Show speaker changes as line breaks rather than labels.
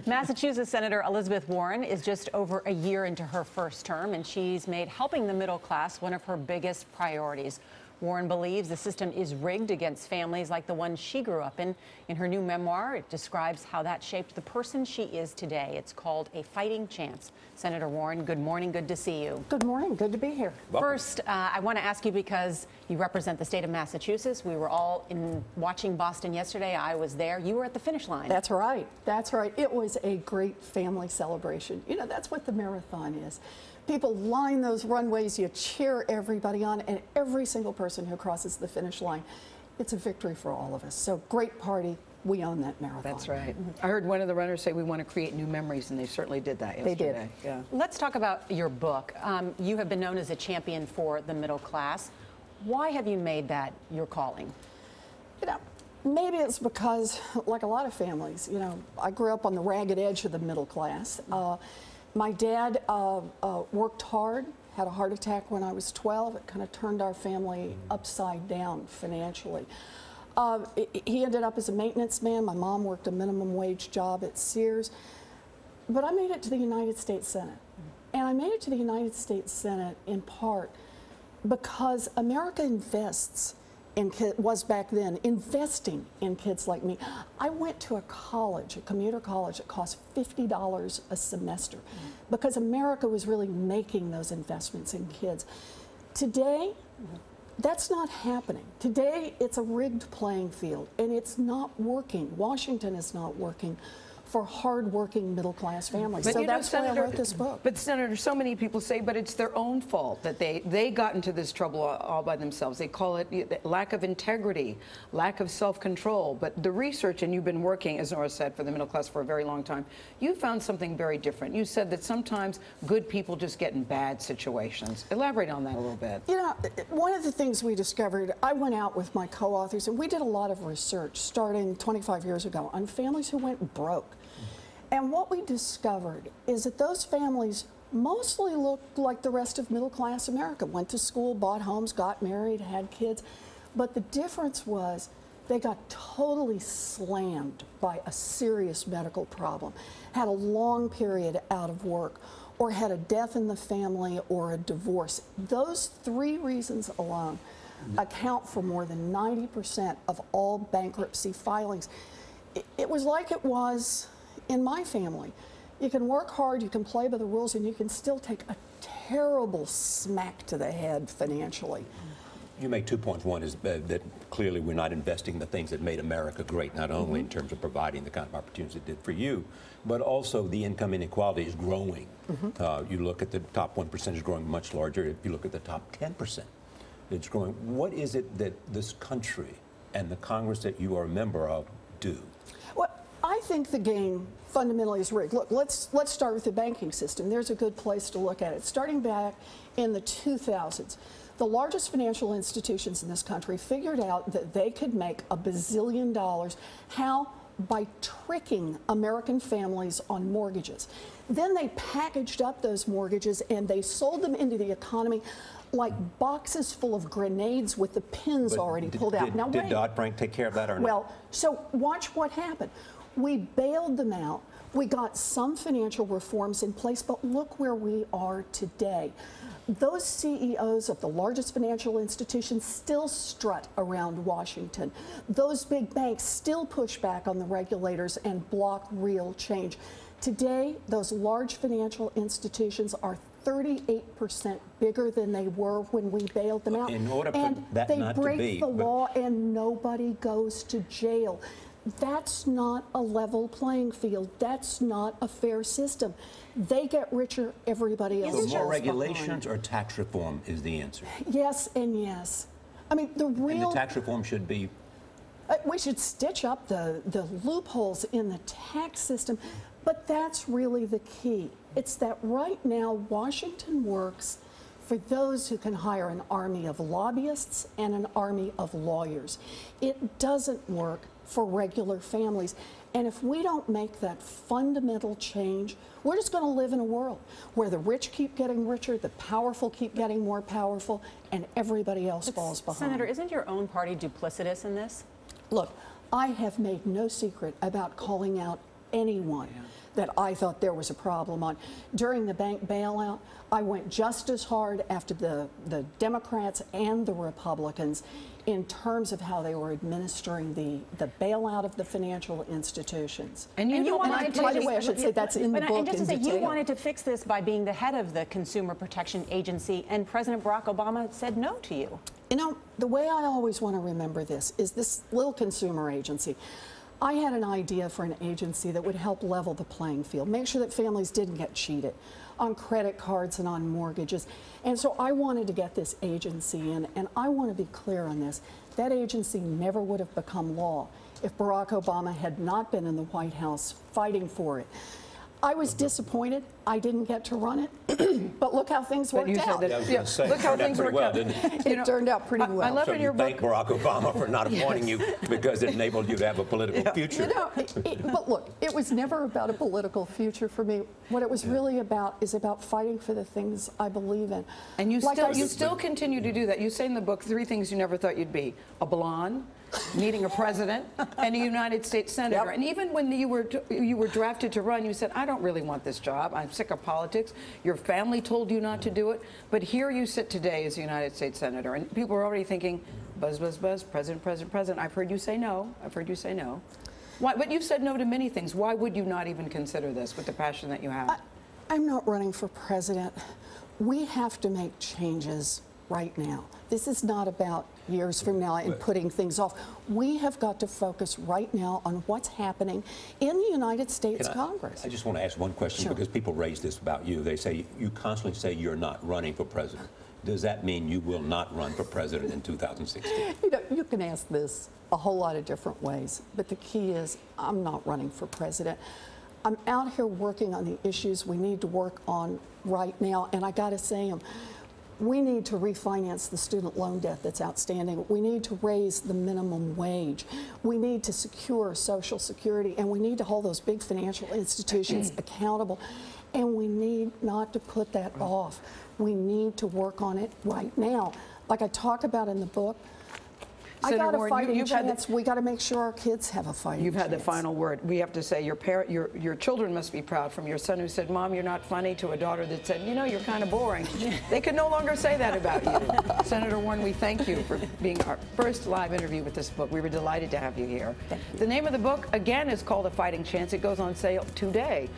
Massachusetts Senator Elizabeth Warren is just over a year into her first term, and she's made helping the middle class one of her biggest priorities. Warren believes the system is rigged against families like the one she grew up in. In her new memoir, it describes how that shaped the person she is today. It's called A Fighting Chance. Senator Warren, good morning. Good to see you.
Good morning. Good to be here.
Welcome. First, I want to ask you because you represent the state of Massachusetts. We were all watching Boston yesterday. I was there. You were at the finish line.
That's right. That's right. It was a great family celebration. You know, that's what the marathon is. People line those runways, you cheer everybody on, and every single person who crosses the finish line, it's a victory for all of us. So great party. We own that marathon.
That's right. I heard one of the runners say we want to create new memories, and they certainly did that yesterday.
They did.
Yeah.
Let's talk about your book. You have been known as a champion for the middle class. Why have you made that your calling?
You know, maybe it's because, like a lot of families, you know, I grew up on the ragged edge of the middle class. My dad worked hard, had a heart attack when I was 12. It kind of turned our family upside down financially. He ended up as a maintenance man. My mom worked a minimum wage job at Sears. But I made it to the United States Senate. And I made it to the United States Senate in part because America invests in was back then investing in kids like me. I went to a college, a commuter college that cost $50 a semester because America was really making those investments in kids. Today, that's not happening. Today, it's a rigged playing field, and it's not working. Washington is not working for hardworking middle-class families.
But
so
you know,
that's why I
Senator,
wrote this book.
But Senator, so many people say, but it's their own fault that they got into this trouble all by themselves. They call it lack of integrity, lack of self-control. But the research, and you've been working, as Nora said, for the middle class for a very long time, you found something very different. You said that sometimes good people just get in bad situations. Elaborate on that a little bit.
You know, one of the things we discovered, I went out with my co-authors, and we did a lot of research starting 25 years ago on families who went broke. And what we discovered is that those families mostly looked like the rest of middle-class America. Went to school, bought homes, got married, had kids. But the difference was they got totally slammed by a serious medical problem, had a long period out of work, or had a death in the family or a divorce. Those three reasons alone account for more than 90% of all bankruptcy filings. It was like it was in my family. You can work hard, you can play by the rules, and you can still take a terrible smack to the head financially.
You make 2 points. One is that clearly we're not investing in the things that made America great, not only in terms of providing the kind of opportunities it did for you, but also the income inequality is growing. You look at the top 1% is growing much larger. If you look at the top 10%, it's growing. What is it that this country and the Congress that you are a member of do?
Well, I think the game fundamentally is rigged. Look, let's start with the banking system. There's a good place to look at it. Starting back in the 2000s, the largest financial institutions in this country figured out that they could make $1 bazillion. How? By tricking American families on mortgages. Then they packaged up those mortgages and they sold them into the economy like boxes full of grenades with the pins already pulled out. Now,
did Dodd-Frank take care of that or not?
Well, so watch what happened. We bailed them out. We got some financial reforms in place, but look where we are today. Those CEOs of the largest financial institutions still strut around Washington. Those big banks still push back on the regulators and block real change. Today, those large financial institutions are 38% bigger than they were when we bailed them out.
In order for
and
that
they
not to
break
be,
the law and nobody goes to jail. That's not a level playing field. That's not a fair system. They get richer, everybody else.
So
falls
more regulations
behind.
or tax reform is the answer?
Yes and yes. I mean, the real...
And the tax reform should be...
we should stitch up the loopholes in the tax system, but that's really the key. It's that right now Washington works for those who can hire an army of lobbyists and an army of lawyers. It doesn't work for regular families. And if we don't make that fundamental change, we're just going to live in a world where the rich keep getting richer, the powerful keep getting more powerful, and everybody else falls behind.
Senator, isn't your own party duplicitous in this?
Look, I have made no secret about calling out anyone that I thought there was a problem on. During the bank bailout, I went just as hard after the Democrats and the Republicans in terms of how they were administering the bailout of the financial institutions.
And you don't mind
By the way, I should say that's in the book
and just
in
to say,
detail.
you wanted to fix this by being the head of the Consumer Protection Agency, and President Barack Obama said no to you.
You know, the way I always want to remember this is this little consumer agency. I had an idea for an agency that would help level the playing field, make sure that families didn't get cheated on credit cards and on mortgages. And so I wanted to get this agency in, and I want to be clear on this. That agency never would have become law if Barack Obama had not been in the White House fighting for it. I was disappointed I didn't get to run it, but look how things worked out.
Look how things worked out.
It turned out pretty well.
I love
So
in your
you
book.
thank Barack Obama for not appointing you because it enabled you to have a political future.
You know, but look, it was never about a political future for me. What it was really about is about fighting for the things I believe in.
And you
Like
still continue to do that. You say in the book 3 things you never thought you'd be: a blonde, meeting a president, and a United States senator.
Yep.
And even when you were drafted to run, you said, I don't really want this job. I'm sick of politics. Your family told you not to do it. But here you sit today as a United States senator, and people are already thinking, buzz, buzz, buzz, president, president, president. I've heard you say no. I've heard you say no. Why, but you've said no to many things. Why would you not even consider this with the passion that you have?
I'm not running for president. We have to make changes right now. This is not about years from now and putting things off. We have got to focus right now on what's happening in the United States Congress.
I just want to ask one question because people raise this about you. They say, you constantly say you're not running for president. Does that mean you will not run for president in 2016?
You know, you can ask this a whole lot of different ways, but the key is I'm not running for president. I'm out here working on the issues we need to work on right now, and I got to say them. We need to refinance the student loan debt that's outstanding. We need to raise the minimum wage. We need to secure Social Security, and we need to hold those big financial institutions accountable. And we need not to put that off. We need to work on it right now. Like I talk about in the book, I got a fighting chance. We got to make sure our kids have a fighting chance.
You've had the final word. We have to say your children must be proud, from your son who said, Mom, you're not funny, to a daughter that said, you know, you're kind of boring. They can no longer say that about you. Senator Warren, we thank you for being our first live interview with this book. We were delighted to have you here.
Thank you.
The name of the book, again, is called A Fighting Chance. It goes on sale today.